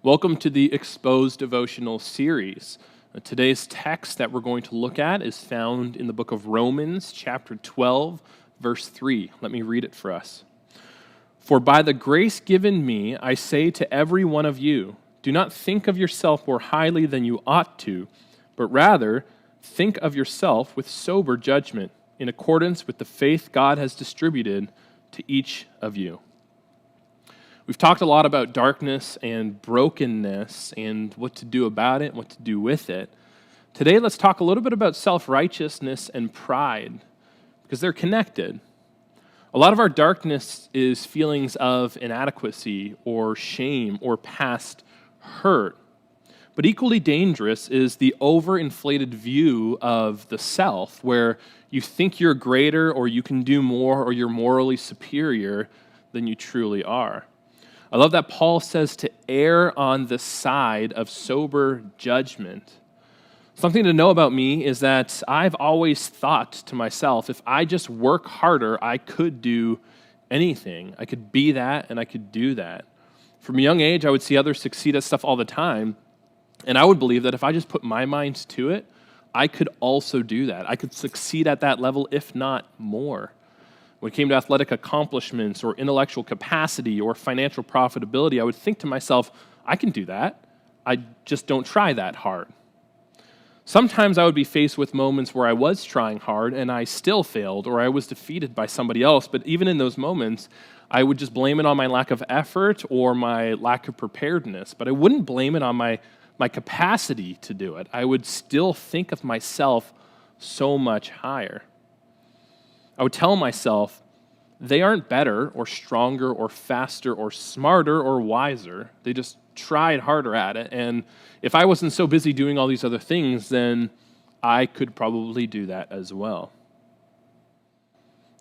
Welcome to the Exposed Devotional series. Today's text that we're going to look at is found in the book of Romans, chapter 12, verse 3. Let me read it for us. For by the grace given me, I say to every one of you, do not think of yourself more highly than you ought to, but rather think of yourself with sober judgment, in accordance with the faith God has distributed to each of you. We've talked a lot about darkness and brokenness and what to do about it and what to do with it. Today, let's talk a little bit about self-righteousness and pride, because they're connected. A lot of our darkness is feelings of inadequacy or shame or past hurt. But equally dangerous is the overinflated view of the self, where you think you're greater or you can do more or you're morally superior than you truly are. I love that Paul says to err on the side of sober judgment. Something to know about me is that I've always thought to myself, if I just work harder, I could do anything. I could be that and I could do that. From a young age, I would see others succeed at stuff all the time, and I would believe that if I just put my mind to it, I could also do that. I could succeed at that level, if not more. When it came to athletic accomplishments or intellectual capacity or financial profitability, I would think to myself, I can do that. I just don't try that hard. Sometimes I would be faced with moments where I was trying hard and I still failed, or I was defeated by somebody else. But even in those moments, I would just blame it on my lack of effort or my lack of preparedness. But I wouldn't blame it on my capacity to do it. I would still think of myself so much higher. I would tell myself, they aren't better or stronger or faster or smarter or wiser. They just tried harder at it. And if I wasn't so busy doing all these other things, then I could probably do that as well.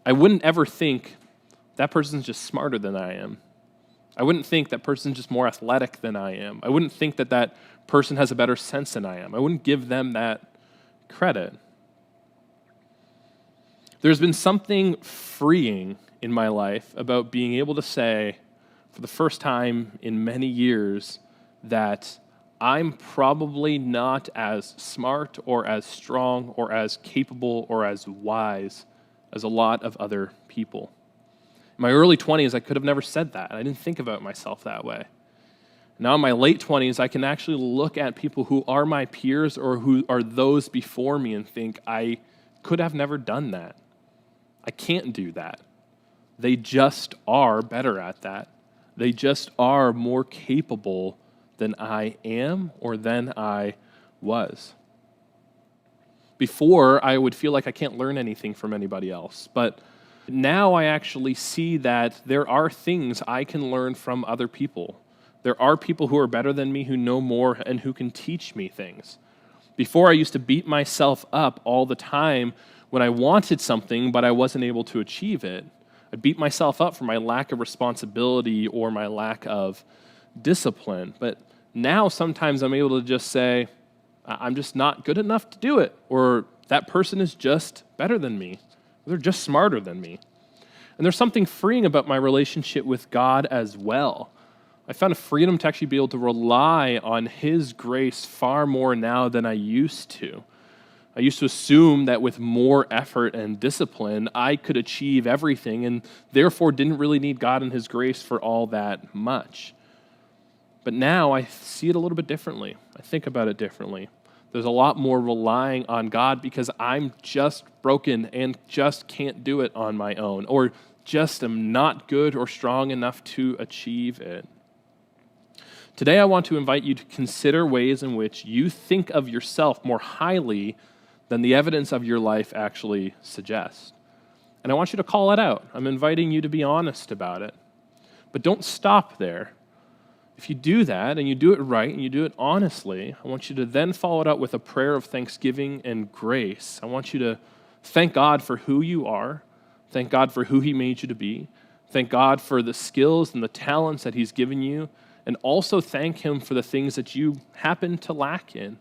I wouldn't ever think that person's just smarter than I am. I wouldn't think that person's just more athletic than I am. I wouldn't think that that person has a better sense than I am. I wouldn't give them that credit. There's been something freeing in my life about being able to say, for the first time in many years, that I'm probably not as smart or as strong or as capable or as wise as a lot of other people. In my early 20s, I could have never said that. I didn't think about myself that way. Now in my late 20s, I can actually look at people who are my peers or who are those before me and think, I could have never done that. I can't do that. They just are better at that. They just are more capable than I am or than I was. Before, I would feel like I can't learn anything from anybody else, but now I actually see that there are things I can learn from other people. There are people who are better than me, who know more, and who can teach me things. Before, I used to beat myself up all the time when I wanted something, but I wasn't able to achieve it. I beat myself up for my lack of responsibility or my lack of discipline. But now sometimes I'm able to just say, I'm just not good enough to do it, or that person is just better than me. They're just smarter than me. And there's something freeing about my relationship with God as well. I found a freedom to actually be able to rely on His grace far more now than I used to. I used to assume that with more effort and discipline, I could achieve everything and therefore didn't really need God and His grace for all that much. But now I see it a little bit differently. I think about it differently. There's a lot more relying on God because I'm just broken and just can't do it on my own, or just am not good or strong enough to achieve it. Today I want to invite you to consider ways in which you think of yourself more highly than the evidence of your life actually suggests. And I want you to call it out. I'm inviting you to be honest about it. But don't stop there. If you do that, and you do it right, and you do it honestly, I want you to then follow it up with a prayer of thanksgiving and grace. I want you to thank God for who you are, thank God for who He made you to be, thank God for the skills and the talents that He's given you, and also thank Him for the things that you happen to lack in.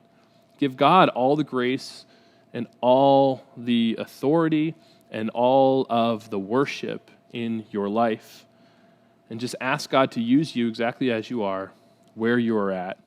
Give God all the grace and all the authority and all of the worship in your life. And just ask God to use you exactly as you are where you are at.